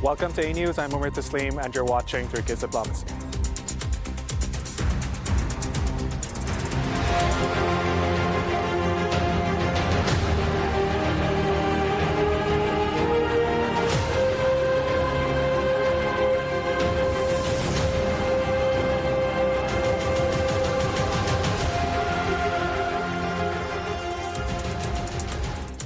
Welcome to Anews. I'm Umar Taslim and you're watching Türkiye Diplomacy.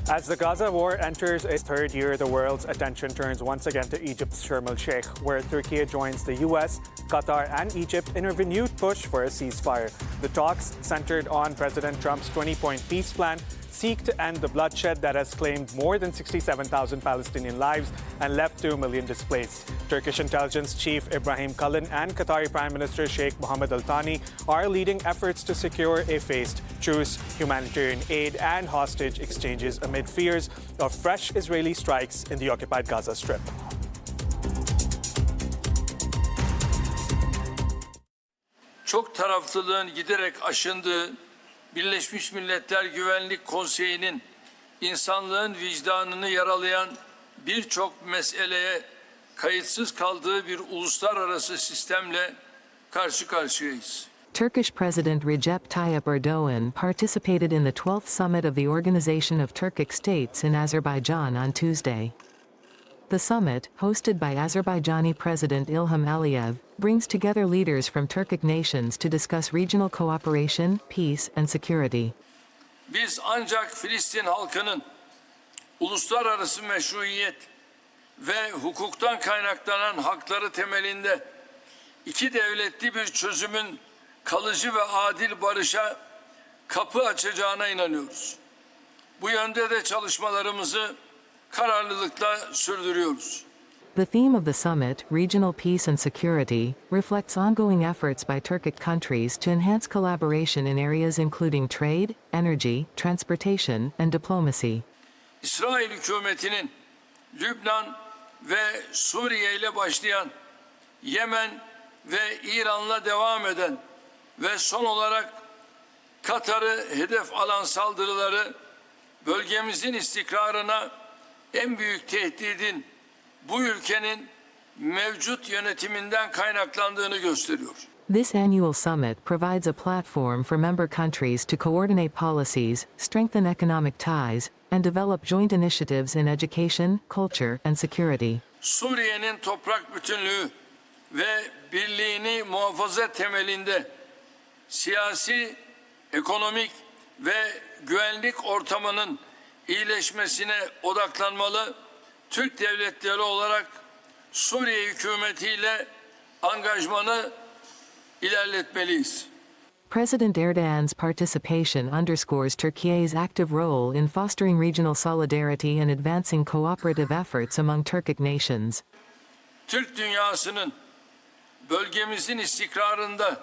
As the Gaza war enters its third year, the world's attention turns once again to Egypt's Sharm el-Sheikh, where Turkey joins the US, Qatar and Egypt in a renewed push for a ceasefire. The talks, centered on President Trump's 20-point peace plan, seek to end the bloodshed that has claimed more than 67,000 Palestinian lives and left 2 million displaced. Turkish intelligence chief Ibrahim Kalin and Qatari Prime Minister Sheikh Mohammed Al Thani are leading efforts to secure a phased truce, humanitarian aid and hostage exchanges amid fears of fresh Israeli strikes in the occupied Gaza Strip. Çok taraflılığın giderek aşındığı Birleşmiş Milletler Güvenlik Konseyi'nin insanlığın vicdanını yaralayan birçok meseleye kayıtsız kaldığı bir uluslararası sistemle karşı karşıyayız. Turkish President Recep Tayyip Erdogan participated in the 12th summit of the Organization of Turkic States in Azerbaijan on Tuesday. The summit, hosted by Azerbaijani President Ilham Aliyev, brings together leaders from Turkic nations to discuss regional cooperation, peace and security. Biz ancak Filistin halkının uluslararası meşruiyet ve hukuktan kaynaklanan hakları temelinde iki devletli bir çözümün kalıcı ve adil barışa kapı açacağına inanıyoruz. Bu yönde de çalışmalarımızı kararlılıkla sürdürüyoruz. The theme of the summit, Regional Peace and Security, reflects ongoing efforts by Turkic countries to enhance collaboration in areas including trade, energy, transportation and diplomacy. İsrail hükümetinin Lübnan ve Suriye ile başlayan, Yemen ve İran'la devam eden ve son olarak Katar'ı hedef alan saldırıları bölgemizin istikrarına en büyük tehdidin bu ülkenin mevcut yönetiminden kaynaklandığını gösteriyor. This annual summit provides a platform for member countries to coordinate policies, strengthen economic ties, and develop joint initiatives in education, culture, and security. Suriye'nin toprak bütünlüğü ve birliğini muhafaza temelinde siyasi, ekonomik ve güvenlik ortamının iyileşmesine odaklanmalı, Türk devletleri olarak Suriye hükümetiyle angajmanı ilerletmeliyiz. President Erdogan's participation underscores Turkey's active role in fostering regional solidarity and advancing cooperative efforts among Turkic nations. Türk dünyasının bölgemizin istikrarında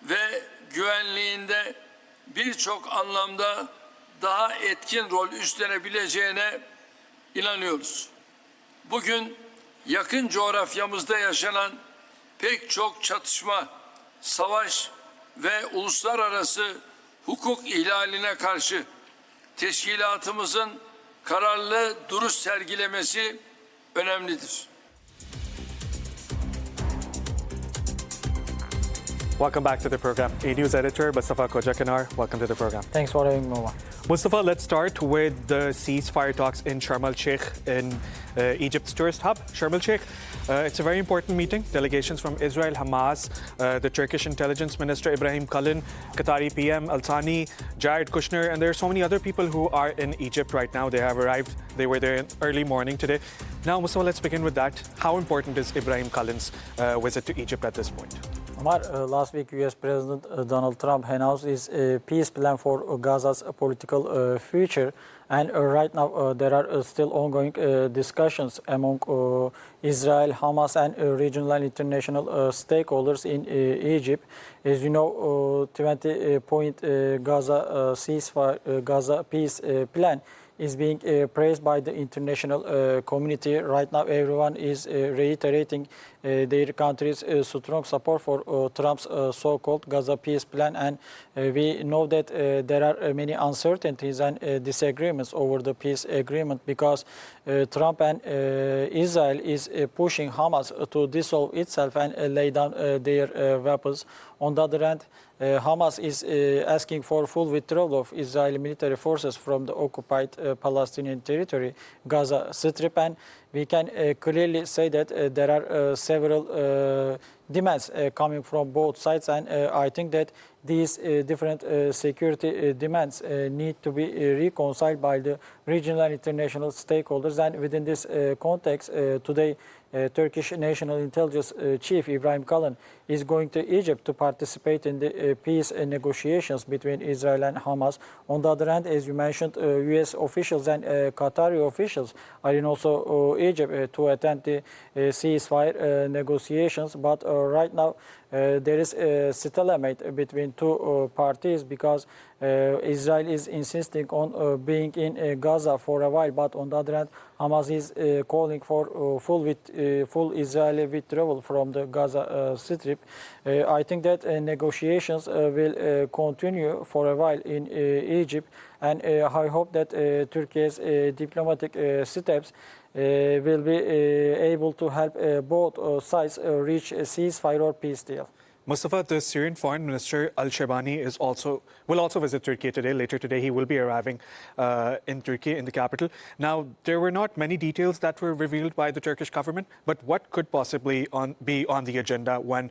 ve güvenliğinde birçok anlamda daha etkin rol üstlenebileceğine inanıyoruz. Bugün yakın coğrafyamızda yaşanan pek çok çatışma, savaş ve uluslararası hukuk ihlaline karşı teşkilatımızın kararlı duruş sergilemesi önemlidir. Welcome back to the program. Anews editor Mustafa Kojakanar, welcome to the program. Thanks for having me, Omar. Mustafa, let's start with the ceasefire talks in Sharm el-Sheikh in Egypt's tourist hub, Sharm el-Sheikh. It's a very important meeting. Delegations from Israel, Hamas, the Turkish intelligence minister Ibrahim Kalin, Qatari PM Al Thani, Jared Kushner, and there are so many other people who are in Egypt right now. They have arrived. They were there in early morning today. Now, Mustafa, let's begin with that. How important is Ibrahim Kalin's visit to Egypt at this point? Omar, last week US President Donald Trump announced his peace plan for Gaza's political future, and right now there are still ongoing discussions among Israel, Hamas and regional and international stakeholders in Egypt. As you know, 20-point Gaza ceasefire, Gaza peace plan is being praised by the international community. Right now, everyone is reiterating their country's strong support for Trump's so-called Gaza peace plan, and we know that there are many uncertainties and disagreements over the peace agreement because Trump and Israel is pushing Hamas to dissolve itself and lay down their weapons. On the other hand, Hamas is asking for full withdrawal of Israeli military forces from the occupied Palestinian territory, Gaza Strip, and we can clearly say that there are several demands coming from both sides, and I think that these different security demands need to be reconciled by the regional and international stakeholders. And within this context, today, Turkish National Intelligence Chief Ibrahim Kalın is going to Egypt to participate in the peace negotiations between Israel and Hamas. On the other hand, as you mentioned, U.S. officials and Qatari officials are in also Egypt to attend the ceasefire negotiations. But right now, there is a stalemate between two parties because Israel is insisting on being in Gaza for a while, but on the other hand, Hamas is calling for full Israeli withdrawal from the Gaza Strip. I think that negotiations will continue for a while in Egypt, and I hope that Turkey's diplomatic steps will be able to help both sides reach a ceasefire or peace deal. Mustafa, the Syrian Foreign Minister el-Sheikh will also visit Turkey today. Later today, he will be arriving in Turkey, in the capital. Now, there were not many details that were revealed by the Turkish government, but what could possibly be on the agenda when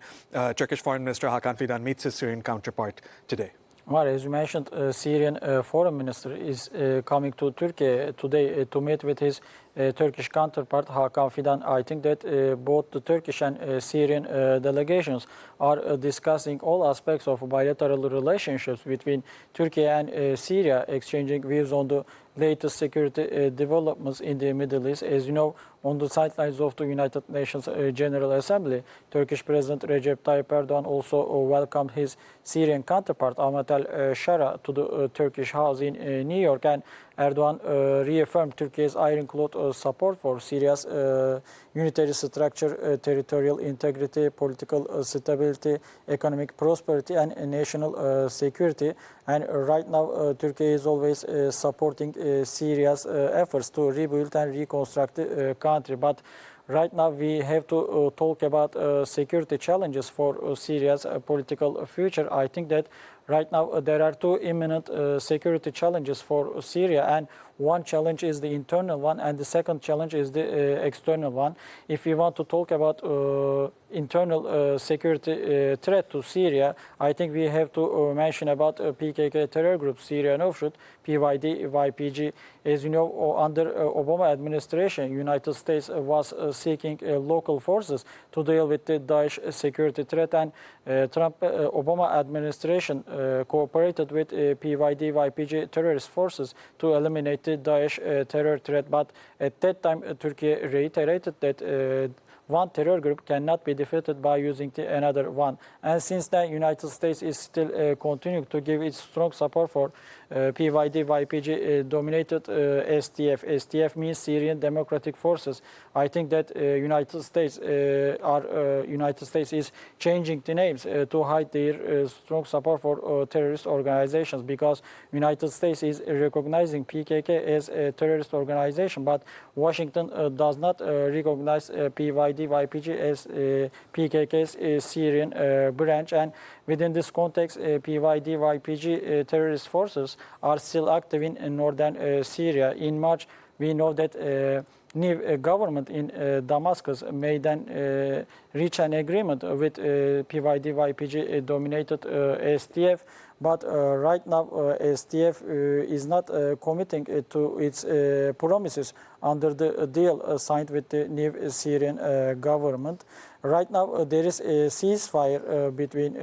Turkish Foreign Minister Hakan Fidan meets his Syrian counterpart today? Well, as you mentioned, Syrian Foreign Minister is coming to Turkey today to meet with his Turkish counterpart Hakan Fidan. I think that both the Turkish and Syrian delegations are discussing all aspects of bilateral relationships between Turkey and Syria, exchanging views on the latest security developments in the Middle East. As you know, on the sidelines of the United Nations General Assembly, Turkish President Recep Tayyip Erdogan also welcomed his Syrian counterpart Ahmet el-Sheikh to the Turkish house in New York, and Erdogan reaffirmed Turkey's ironclad support for Syria's unitary structure, territorial integrity, political stability, economic prosperity, and national security. And right now, Turkey is always supporting Syria's efforts to rebuild and reconstruct the country. But right now, we have to talk about security challenges for Syria's political future. I think that right now, there are two imminent security challenges for Syria, and one challenge is the internal one, and the second challenge is the external one. If we want to talk about internal security threat to Syria, I think we have to mention about PKK terror group, Syrian offshoot, PYD, YPG. As you know, under Obama administration, United States was seeking local forces to deal with the Daesh security threat, and Obama administration cooperated with PYD, YPG terrorist forces to eliminate the Daesh terror threat. But at that time, Turkey reiterated that one terror group cannot be defeated by using another one. And since then, United States is still continuing to give its strong support for PYD, YPG dominated SDF. SDF means Syrian Democratic Forces. I think that United States is changing the names to hide their strong support for terrorist organizations, because United States is recognizing PKK as a terrorist organization, but Washington does not recognize PYD, YPG as PKK's Syrian branch. And within this context, PYD, YPG terrorist forces are still active in northern Syria. In March, we know that new government in Damascus may then reach an agreement with PYD, YPG dominated SDF. But right now, SDF is not committing to its promises under the deal signed with the new Syrian government. Right now, there is a ceasefire between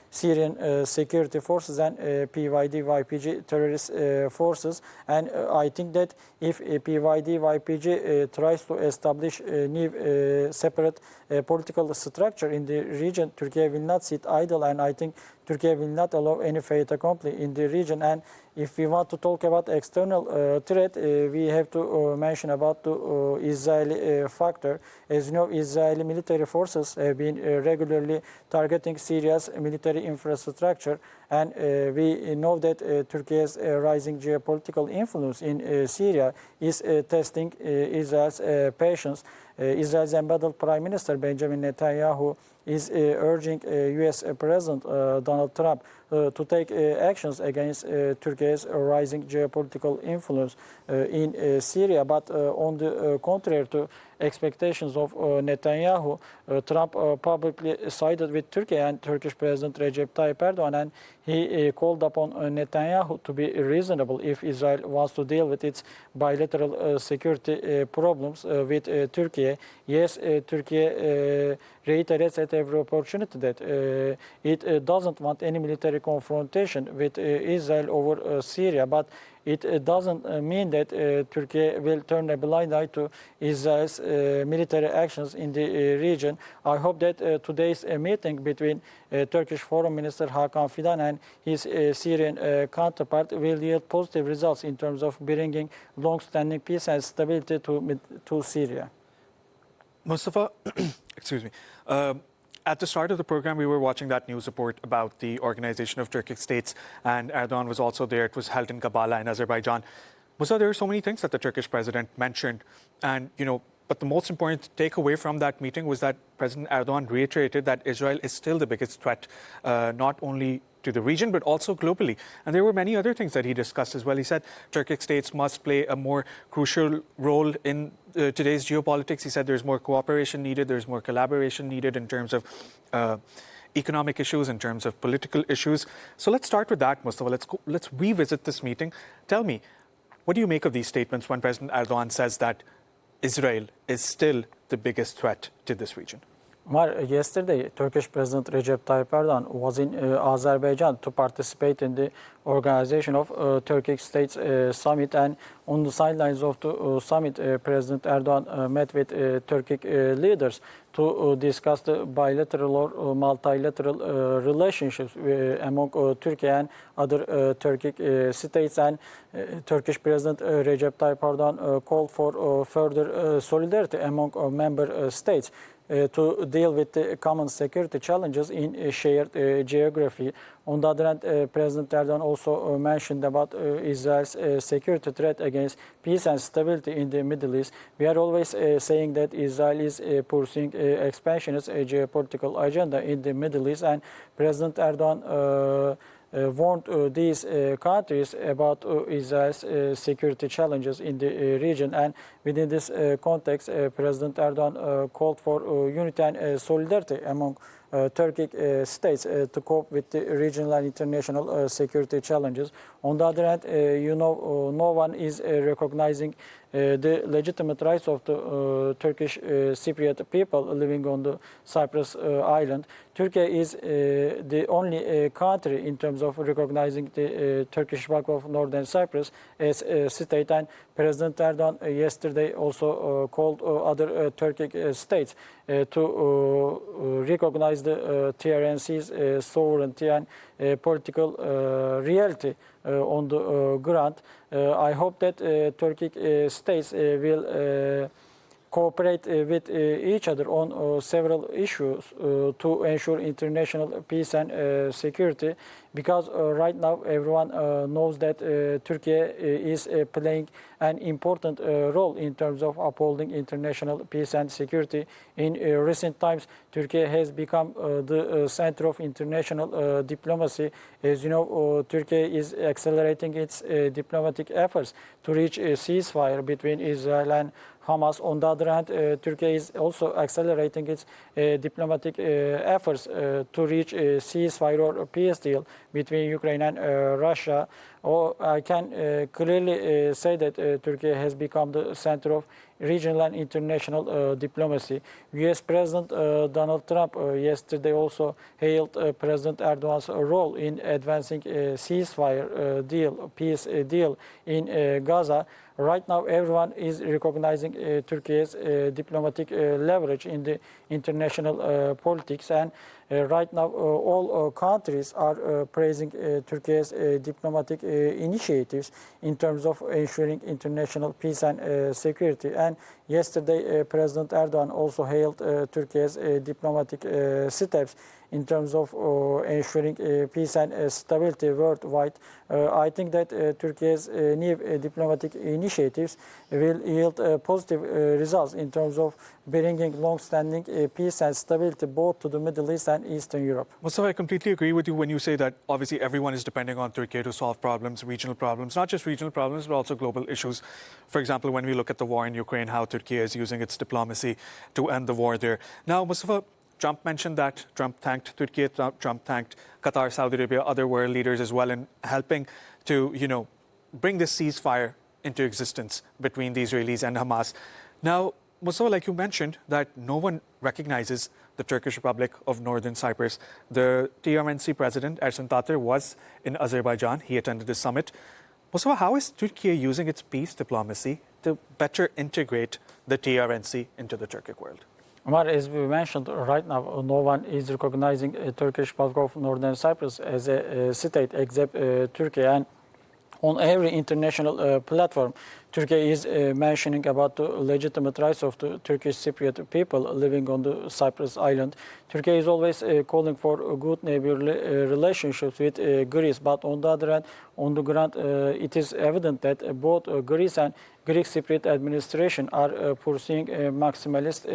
Syrian security forces and PYD, YPG terrorist forces. And I think that if PYD, YPG tries to establish a new separate political structure in the region, Turkey will not sit idle. And I think Turkey will not allow any fait accompli in the region. And if we want to talk about external threat, we have to mention about the Israeli factor. As you know, Israeli military forces have been regularly targeting Syria's military infrastructure, and we know that Turkey's rising geopolitical influence in Syria is testing Israel's patience. Israel's embattled Prime Minister Benjamin Netanyahu is urging U.S. President Donald Trump to take actions against Turkey's rising geopolitical influence in Syria. But on the contrary to expectations of Netanyahu, Trump publicly sided with Turkey and Turkish President Recep Tayyip Erdogan, and he called upon Netanyahu to be reasonable if Israel wants to deal with its bilateral security problems with Turkey. Yes, Turkey reiterates at every opportunity that it doesn't want any military confrontation with Israel over Syria, but it doesn't mean that Turkey will turn a blind eye to Israel's military actions in the region. I hope that today's meeting between Turkish Foreign Minister Hakan Fidan and his Syrian counterpart will yield positive results in terms of bringing long-standing peace and stability to Syria. Mustafa, excuse me. At the start of the program, we were watching that news report about the Organization of Turkic States, and Erdogan was also there. It was held in Gabala in Azerbaijan. Mustafa, there are so many things that the Turkish president mentioned, and but the most important takeaway from that meeting was that President Erdogan reiterated that Israel is still the biggest threat, not only to the region, but also globally. And there were many other things that he discussed as well. He said Turkic states must play a more crucial role in today's geopolitics. He said there's more cooperation needed, there's more collaboration needed in terms of economic issues, in terms of political issues. So let's start with that, Mustafa. Let's revisit this meeting. Tell me, what do you make of these statements when President Erdogan says that Israel is still the biggest threat to this region? Yesterday, Turkish President Recep Tayyip Erdogan was in Azerbaijan to participate in the organization of Turkic States Summit, and on the sidelines of the summit, President Erdogan met with Turkic leaders to discuss the bilateral or multilateral relationships among Turkey and other Turkic states. And Turkish President Recep Tayyip Erdogan called for further solidarity among member states to deal with the common security challenges in shared geography. On the other hand, President Erdogan also mentioned about Israel's security threat against peace and stability in the Middle East. We are always saying that Israel is pursuing expansionist geopolitical agenda in the Middle East, and President Erdogan warned these countries about Israel's security challenges in the region. And within this context, President Erdogan called for unity and solidarity among Turkic states to cope with the regional and international security challenges. On the other hand, no one is recognizing the legitimate rights of the Turkish Cypriot people living on the Cyprus island. Turkey is the only country in terms of recognizing the Turkish Republic of Northern Cyprus as a state, and President Erdogan yesterday also called other Turkic states to recognize the TRNC's sovereignty and political reality on the ground. I hope that Turkic states will cooperate with each other on several issues to ensure international peace and security, because right now everyone knows that Turkey is playing an important role in terms of upholding international peace and security. In recent times, Turkey has become the center of international diplomacy. As you know, Turkey is accelerating its diplomatic efforts to reach a ceasefire between Israel and Hamas. On the other hand, Turkey is also accelerating its diplomatic efforts to reach a ceasefire or a peace deal between Ukraine and Russia. I can clearly say that Turkey has become the center of regional and international diplomacy. U.S. President Donald Trump yesterday also hailed President Erdogan's role in advancing a ceasefire deal, peace deal in Gaza. Right now, everyone is recognizing Turkey's diplomatic leverage in the international politics, and right now all countries are praising Turkey's diplomatic initiatives in terms of ensuring international peace and security. And yesterday, President Erdogan also hailed Turkey's diplomatic steps in terms of ensuring peace and stability worldwide. I think that Turkey's new diplomatic initiatives will yield positive results in terms of bringing long-standing peace and stability both to the Middle East and Eastern Europe. Mustafa, I completely agree with you when you say that obviously everyone is depending on Turkey to solve problems, regional problems, not just regional problems, but also global issues. For example, when we look at the war in Ukraine, how Turkey is using its diplomacy to end the war there. Now, Mustafa, Trump mentioned that. Trump thanked Turkey, Trump thanked Qatar, Saudi Arabia, other world leaders as well in helping to, bring this ceasefire into existence between the Israelis and Hamas. Now, Mustafa, like you mentioned, that no one recognizes the Turkish Republic of Northern Cyprus. The TRNC president, Ersin Tatar, was in Azerbaijan. He attended the summit. Mustafa, how is Turkey using its peace diplomacy to better integrate the TRNC into the Turkic world? Omar, as we mentioned, right now no one is recognizing Turkish Republic of Northern Cyprus as a state except Turkey, and on every international platform, Turkey is mentioning about the legitimate rights of the Turkish Cypriot people living on the Cyprus island. Turkey is always calling for good neighborly relationships with Greece, but on the other hand, on the ground, it is evident that both Greece and Greek Cypriot administration are pursuing a maximalist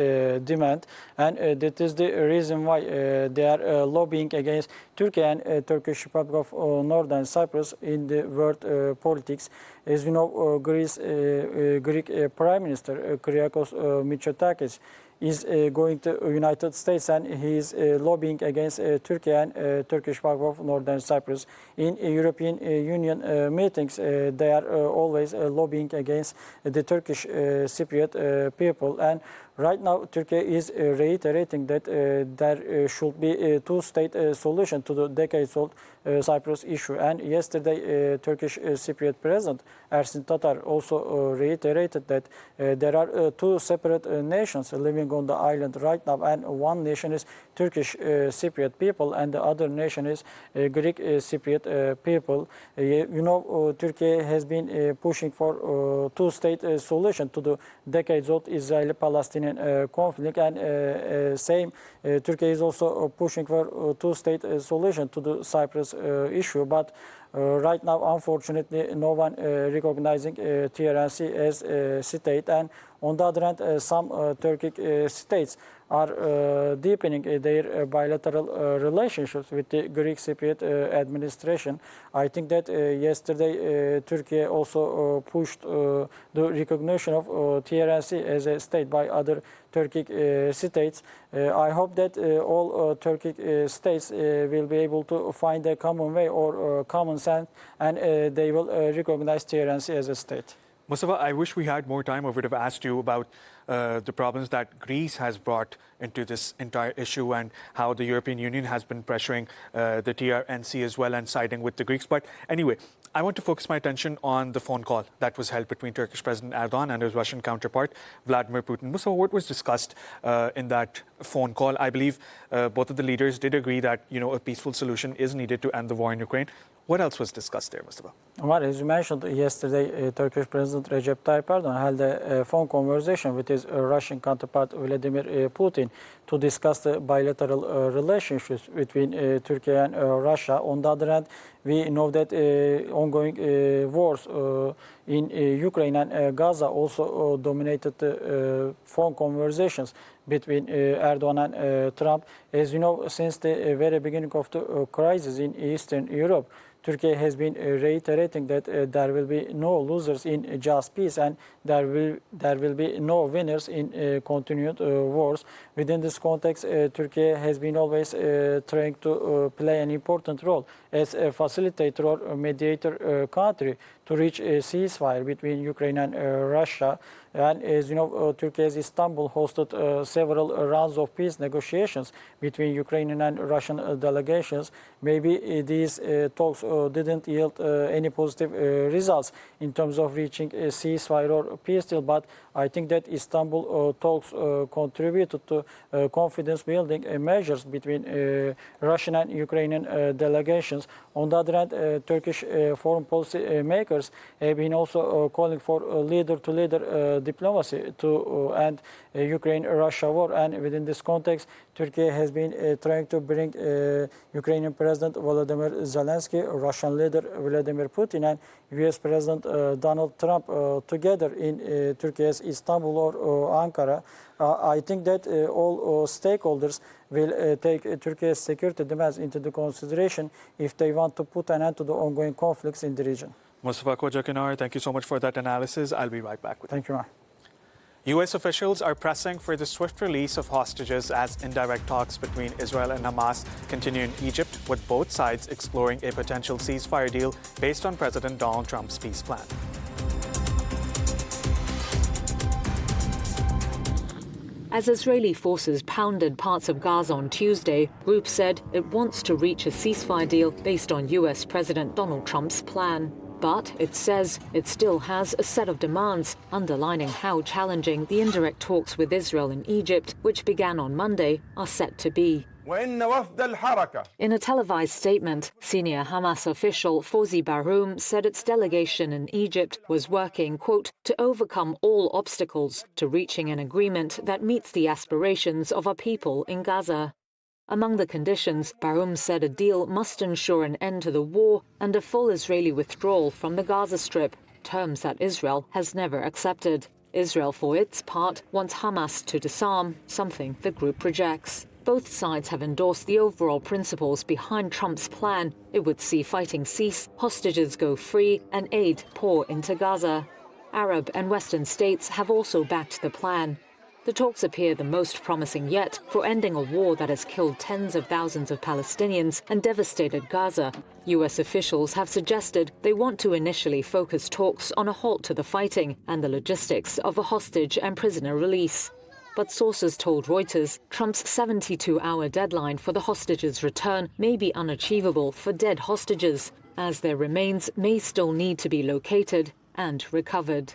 demand, and that is the reason why they are lobbying against Turkey and Turkish Republic of Northern Cyprus in the world politics. As you know, Greek Prime Minister Kyriakos Mitsotakis is going to United States, and he is lobbying against Turkey and Turkish Republic of Northern Cyprus. In European Union meetings, they are always lobbying against the Turkish Cypriot people. And right now, Turkey is reiterating that there should be a two-state solution to the decades-old Cyprus issue. And yesterday, Turkish Cypriot President Ersin Tatar also reiterated that there are two separate nations living on the island right now, and one nation is Turkish Cypriot people, and the other nation is Greek Cypriot people. Turkey has been pushing for two-state solution to the decades-old Israeli-Palestinian conflict, and Turkey is also pushing for two-state solution to the Cyprus issue. But right now, unfortunately, no one recognizing TRNC as a state, and on the other hand, some Turkic states are deepening their bilateral relationships with the Greek Cypriot administration. I think that yesterday Turkey also pushed the recognition of TRNC as a state by other Turkic states. I hope that all Turkic states will be able to find a common way or common sense, and they will recognize TRNC as a state. Mustafa, I wish we had more time. I would have asked you about the problems that Greece has brought into this entire issue and how the European Union has been pressuring the TRNC as well and siding with the Greeks. But anyway, I want to focus my attention on the phone call that was held between Turkish President Erdogan and his Russian counterpart, Vladimir Putin. Mustafa, what was discussed in that phone call? I believe both of the leaders did agree that a peaceful solution is needed to end the war in Ukraine. What else was discussed there, Mustafa? Well, as you mentioned yesterday, Turkish President Recep Tayyip Erdogan held a phone conversation with his Russian counterpart Vladimir Putin to discuss the bilateral relationships between Turkey and Russia. On the other hand, we know that ongoing wars in Ukraine and Gaza also dominated the phone conversations between Erdogan and Trump. As you know, since the very beginning of the crisis in Eastern Europe, Turkey has been reiterating that there will be no losers in just peace, and there will be no winners in continued wars. Within this context, Turkey has been always trying to play an important role as a facilitator or mediator country to reach a ceasefire between Ukraine and Russia. And as you know, Turkey's Istanbul hosted several rounds of peace negotiations between Ukrainian and Russian delegations. Maybe these talks didn't yield any positive results in terms of reaching a ceasefire or peace deal, but I think that Istanbul talks contributed to confidence building measures between Russian and Ukrainian delegations. On the other hand, Turkish foreign policy makers have been also calling for leader-to-leader diplomacy to end Ukraine-Russia war, and within this context, Turkey has been trying to bring Ukrainian President Volodymyr Zelensky, Russian leader Vladimir Putin, and US President Donald Trump together in Turkey's Istanbul or Ankara. I think that all stakeholders will take Turkey's security demands into the consideration if they want to put an end to the ongoing conflicts in the region. Mustafa Kocakinar, thank you so much for that analysis. I'll be right back with you. Thank you, Mar. U.S. officials are pressing for the swift release of hostages as indirect talks between Israel and Hamas continue in Egypt, with both sides exploring a potential ceasefire deal based on President Donald Trump's peace plan. As Israeli forces pounded parts of Gaza on Tuesday, group said it wants to reach a ceasefire deal based on US President Donald Trump's plan. But it says it still has a set of demands, underlining how challenging the indirect talks with Israel and Egypt, which began on Monday, are set to be. In a televised statement, senior Hamas official Fawzi Barhoum said its delegation in Egypt was working, quote, to overcome all obstacles to reaching an agreement that meets the aspirations of our people in Gaza. Among the conditions, Barhoum said a deal must ensure an end to the war and a full Israeli withdrawal from the Gaza Strip, terms that Israel has never accepted. Israel, for its part, wants Hamas to disarm, something the group rejects. Both sides have endorsed the overall principles behind Trump's plan. It would see fighting cease, hostages go free, and aid pour into Gaza. Arab and Western states have also backed the plan. The talks appear the most promising yet for ending a war that has killed tens of thousands of Palestinians and devastated Gaza. US officials have suggested they want to initially focus talks on a halt to the fighting and the logistics of a hostage and prisoner release. But sources told Reuters Trump's 72-hour deadline for the hostages' return may be unachievable for dead hostages, as their remains may still need to be located and recovered.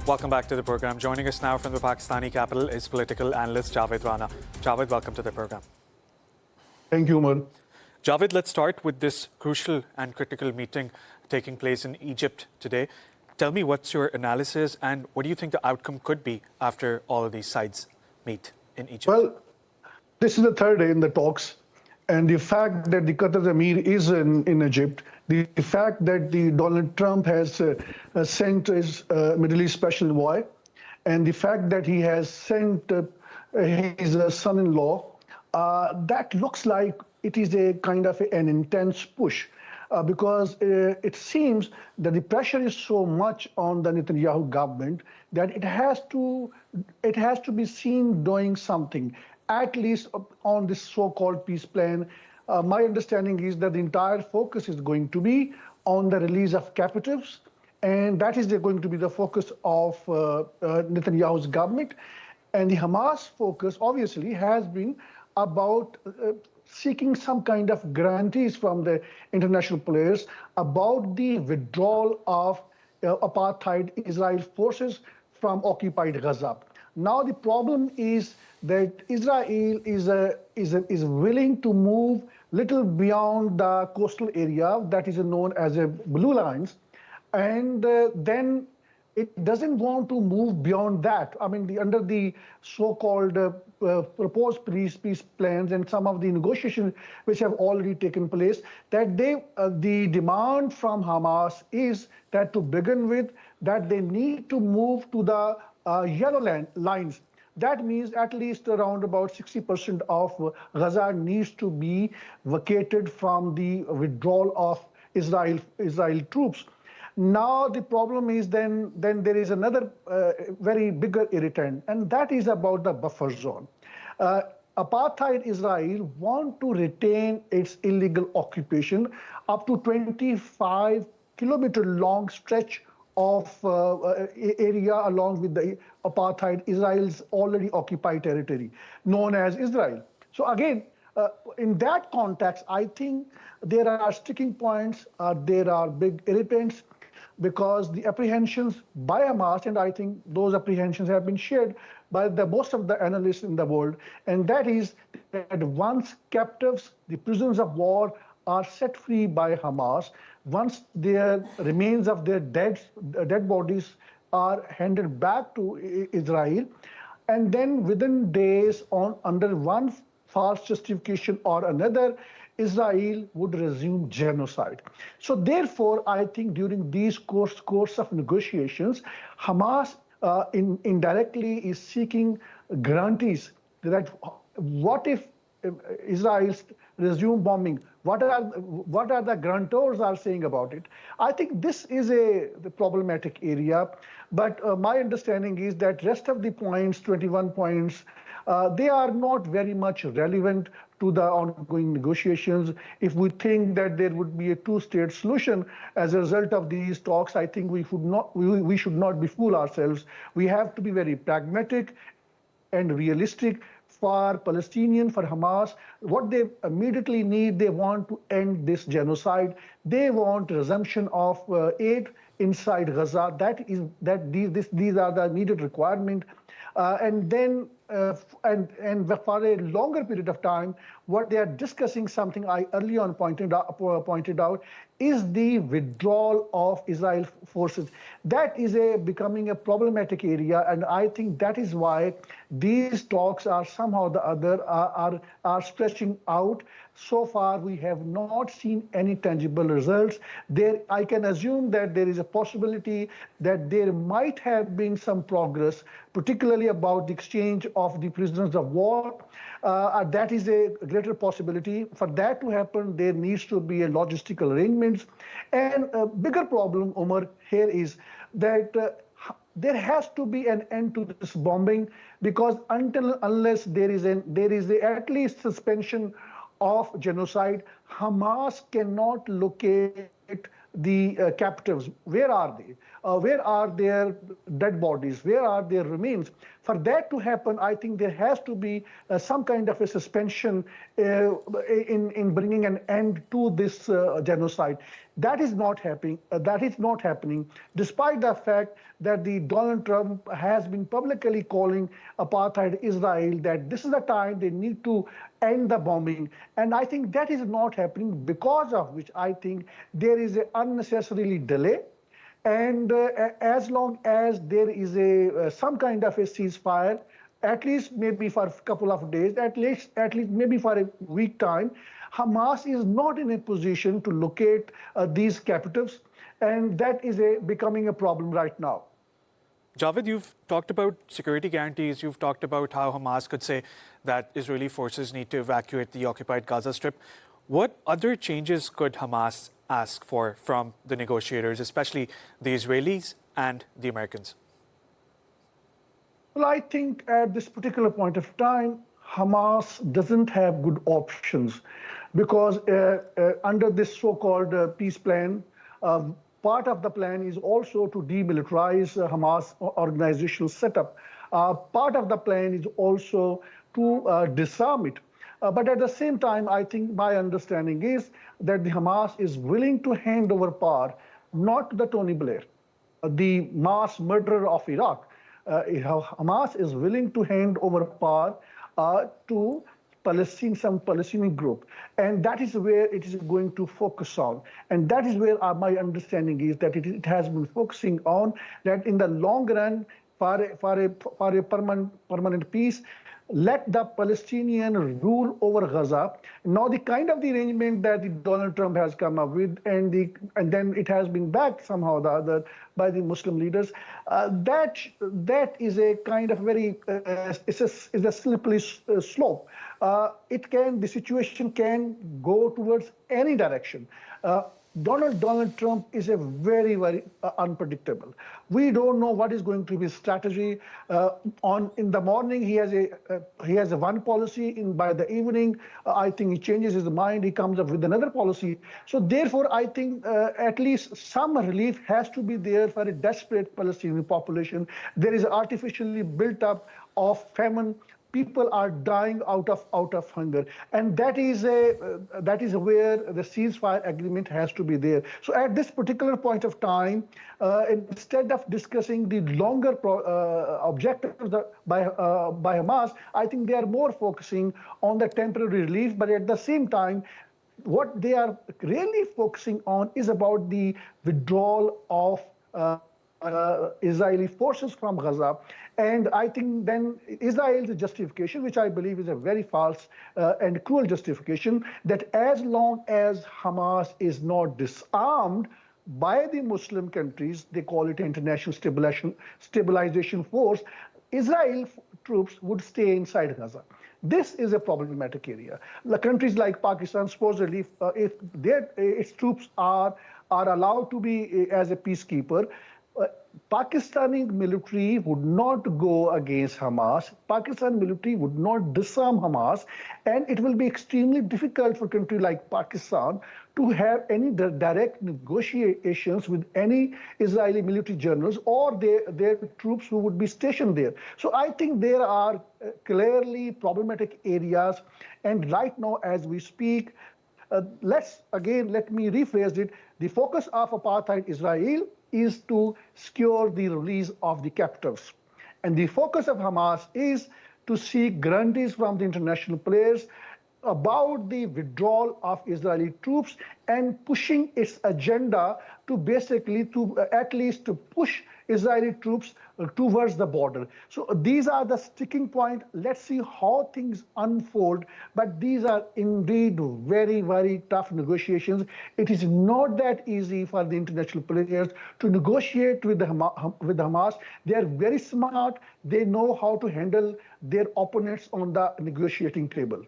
Welcome back to the program. Joining us now from the Pakistani capital is political analyst Javed Rana. Javed, welcome to the program. Thank you, Umar. Javed, let's start with this crucial and critical meeting taking place in Egypt today. Tell me what's your analysis and what do you think the outcome could be after all of these sides meet in Egypt? Well, this is the third day in the talks, and the fact that the Qatar Emir is in Egypt, the fact that Donald Trump has sent his Middle East special envoy, and the fact that he has sent his son-in-law, that looks like it is a kind of an intense push. Because it seems that the pressure is so much on the Netanyahu government that it has to be seen doing something, at least on this so-called peace plan. My understanding is that the entire focus is going to be on the release of captives, and that is going to be the focus of Netanyahu's government. And the Hamas focus obviously has been about seeking some kind of guarantees from the international players about the withdrawal of apartheid Israel forces from occupied Gaza. Now the problem is that Israel is willing to move little beyond the coastal area that is known as a blue lines, and then it doesn't want to move beyond that. I mean, under the so-called proposed peace plans and some of the negotiations which have already taken place, that the demand from Hamas is that to begin with, that they need to move to the yellow lines, That means at least around about 60% of Gaza needs to be vacated from the withdrawal of Israel troops. Now the problem is then there is another very bigger irritant, and that is about the buffer zone. Apartheid Israel want to retain its illegal occupation up to 25-kilometer long stretch of area along with the apartheid Israel's already occupied territory known as Israel. So again, in that context, I think there are sticking points, there are big irritants, because the apprehensions by Hamas, and I think those apprehensions have been shared by most of the analysts in the world, and that is that once captives, the prisoners of war, are set free by Hamas, once their remains of their dead bodies are handed back to Israel, and then within days, under one false justification or another, Israel would resume genocide. So therefore, I think during these course of negotiations, Hamas indirectly is seeking guarantees that what if Israel resume bombing? What are the guarantors are saying about it? I think this is the problematic area. But my understanding is that rest of the points, 21 points, they are not very much relevant to the ongoing negotiations. If we think that there would be a two-state solution as a result of these talks, I think we should not befool ourselves. We have to be very pragmatic and realistic. For Palestinian, for Hamas, what they immediately need, they want to end this genocide. They want resumption of aid inside Gaza. These are the immediate requirement. And then, for a longer period of time, what they are discussing, something I early on pointed out, is the withdrawal of Israel forces. That is becoming a problematic area, and I think that is why these talks are somehow or the other are stretching out. So far, we have not seen any tangible results. I can assume that there is a possibility that there might have been some progress, particularly about the exchange of the prisoners of war. That is a greater possibility. For that to happen, there needs to be a logistical arrangements. And a bigger problem, Omar, here is that there has to be an end to this bombing, because unless there is at least suspension of genocide, Hamas cannot locate the captives. Where are they? Where are their dead bodies? Where are their remains? For that to happen, I think there has to be some kind of a suspension in bringing an end to this genocide. That is not happening. Despite the fact that Donald Trump has been publicly calling apartheid Israel that this is the time they need to end the bombing. And I think that is not happening, because of which I think there is an unnecessarily delay. And as long as there is some kind of a ceasefire, at least maybe for a couple of days, at least maybe for a week time, Hamas is not in a position to locate these captives, and that is becoming a problem right now. Javed, you've talked about security guarantees. You've talked about how Hamas could say that Israeli forces need to evacuate the occupied Gaza Strip. What other changes could Hamas ask for from the negotiators, especially the Israelis and the Americans? Well, I think at this particular point of time, Hamas doesn't have good options, because under this so-called peace plan, part of the plan is also to demilitarize Hamas organizational setup. Part of the plan is also to disarm it. But at the same time, I think my understanding is that the Hamas is willing to hand over power, not to the Tony Blair, the mass murderer of Iraq. Hamas is willing to hand over power to some Palestinian group. And that is where it is going to focus on. And that is where my understanding is that it has been focusing on that in the long run, for a permanent peace. Let the Palestinian rule over Gaza. Now, the kind of the arrangement that Donald Trump has come up with, and then it has been backed somehow or the other by the Muslim leaders. That is a kind of very it's a slippery slope. The situation can go towards any direction. Donald Trump is a very unpredictable. We don't know what is going to be his strategy. In the morning he has a one policy. By the evening, I think he changes his mind. He comes up with another policy. So therefore, I think at least some relief has to be there for a desperate Palestinian population. There is artificially built up of famine. People are dying out of hunger, and that is where the ceasefire agreement has to be there. So at this particular point of time, instead of discussing the longer objectives by Hamas, I think they are more focusing on the temporary relief. But at the same time, what they are really focusing on is about the withdrawal of Israeli forces from Gaza. And I think then Israel's justification, which I believe is a very false and cruel justification, that as long as Hamas is not disarmed by the Muslim countries, they call it international stabilization force, Israel troops would stay inside Gaza. This is a problematic area. The countries like Pakistan, supposedly, if its troops are allowed to be as a peacekeeper, Pakistani military would not go against Hamas. Pakistan military would not disarm Hamas, and it will be extremely difficult for a country like Pakistan to have any direct negotiations with any Israeli military generals or their troops who would be stationed there. So I think there are clearly problematic areas, and right now as we speak, let me rephrase it. The focus of apartheid Israel is to secure the release of the captives. And the focus of Hamas is to seek guarantees from the international players about the withdrawal of Israeli troops and pushing its agenda to basically at least to push Israeli troops towards the border. So these are the sticking point. Let's see how things unfold. But these are indeed very tough negotiations. It is not that easy for the international players to negotiate with Hamas. They are very smart. They know how to handle their opponents on the negotiating table.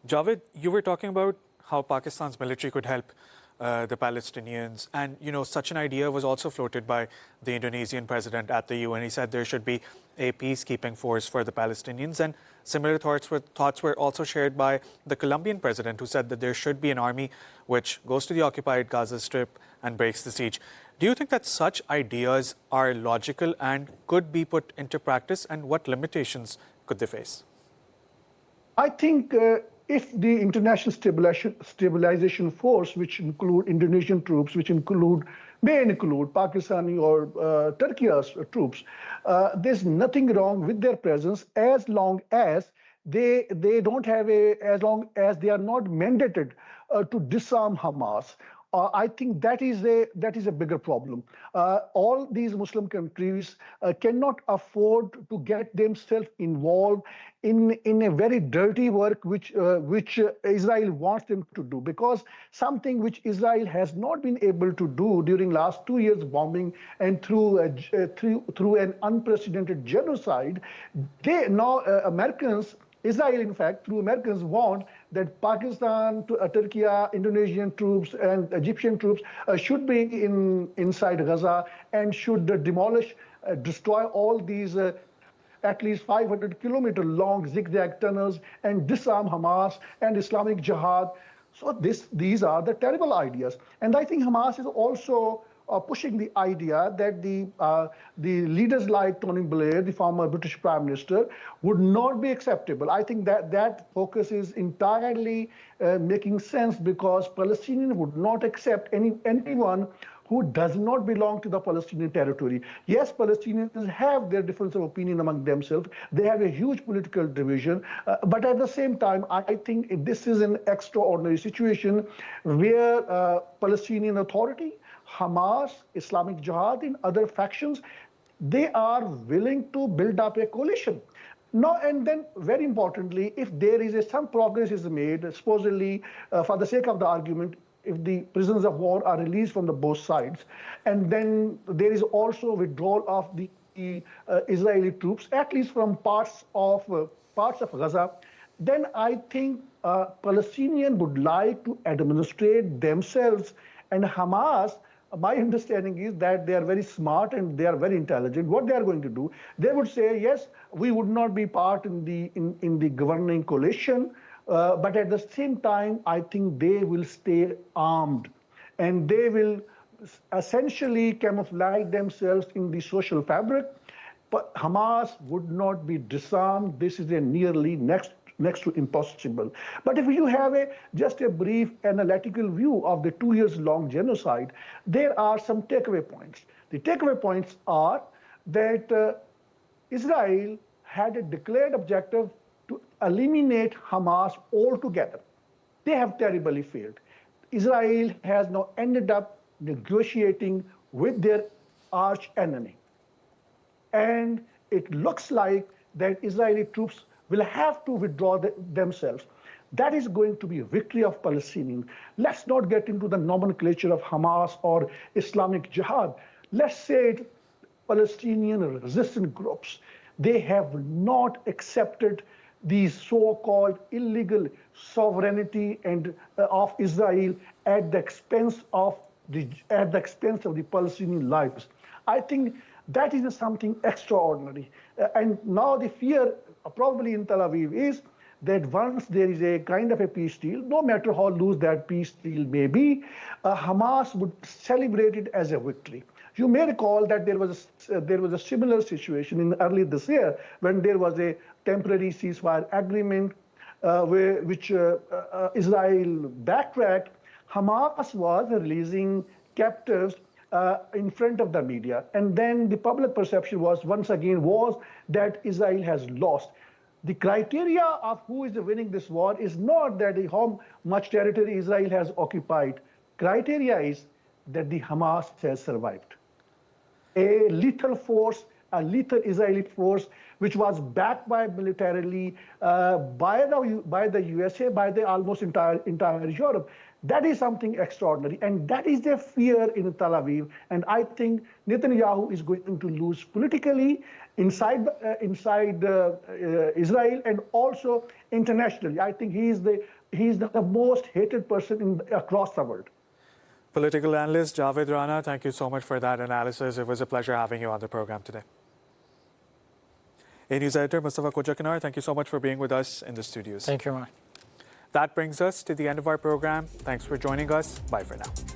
Javed, you were talking about how Pakistan's military could help the Palestinians. And, such an idea was also floated by the Indonesian president at the UN. He said there should be a peacekeeping force for the Palestinians. And similar thoughts were also shared by the Colombian president, who said that there should be an army which goes to the occupied Gaza Strip and breaks the siege. Do you think that such ideas are logical and could be put into practice? And what limitations could they face? I think if the international stabilization force, which include Indonesian troops, may include Pakistani or Turkish troops, there's nothing wrong with their presence as long as they are not mandated to disarm Hamas. I think that is a bigger problem. All these Muslim countries cannot afford to get themselves involved in a very dirty work which Israel wants them to do, because something which Israel has not been able to do during last 2 years bombing and through an unprecedented genocide. Israel, in fact, through Americans, want that Pakistan, Turkey, Indonesian troops, and Egyptian troops should be inside Gaza and should destroy all these at least 500-kilometer long zigzag tunnels and disarm Hamas and Islamic Jihad. So these are the terrible ideas. And I think Hamas is also pushing the idea that the leaders like Tony Blair, the former British Prime Minister, would not be acceptable. I think that focus is entirely making sense, because Palestinians would not accept anyone who does not belong to the Palestinian territory. Yes, Palestinians have their difference of opinion among themselves. They have a huge political division. But at the same time, I think this is an extraordinary situation where Palestinian Authority, Hamas, Islamic Jihad, and other factions they are willing to build up a coalition. No, and then very importantly, if there is some progress is made, supposedly for the sake of the argument, if the prisoners of war are released from the both sides, and then there is also withdrawal of the Israeli troops, at least from parts of Gaza, then I think Palestinians would like to administrate themselves, and Hamas, my understanding is that they are very smart and they are very intelligent. What they are going to do, they would say, yes, we would not be part in the governing coalition, but at the same time, I think they will stay armed, and they will essentially camouflage themselves in the social fabric. But Hamas would not be disarmed. This is a nearly next to impossible. But if you have just a brief analytical view of the 2 years long genocide, there are some takeaway points. The takeaway points are that Israel had a declared objective to eliminate Hamas altogether. They have terribly failed. Israel has now ended up negotiating with their arch enemy. And it looks like that Israeli troops will have to withdraw themselves. That is going to be a victory of Palestinians. Let's not get into the nomenclature of Hamas or Islamic Jihad. Let's say Palestinian resistant groups. They have not accepted these so-called illegal sovereignty and of Israel at the expense of the Palestinian lives. I think that is something extraordinary. And now the fear probably in Tel Aviv is that once there is a kind of a peace deal, no matter how loose that peace deal may be, Hamas would celebrate it as a victory. You may recall that there was a similar situation in early this year when there was a temporary ceasefire agreement which Israel backtracked. Hamas was releasing captives in front of the media. And then the public perception was, once again, that Israel has lost. The criteria of who is winning this war is not that how much territory Israel has occupied. Criteria is that the Hamas has survived. A lethal force, a lethal Israeli force, which was backed by militarily by the USA, by the almost entire Europe. That is something extraordinary, and that is the fear in Tel Aviv. And I think Netanyahu is going to lose politically inside Israel and also internationally. I think he is the most hated person across the world. Political analyst Javed Rana, thank you so much for that analysis. It was a pleasure having you on the program today. Anews editor Mustafa Kojakanar, thank you so much for being with us in the studios. Thank you, Mark. That brings us to the end of our program. Thanks for joining us. Bye for now.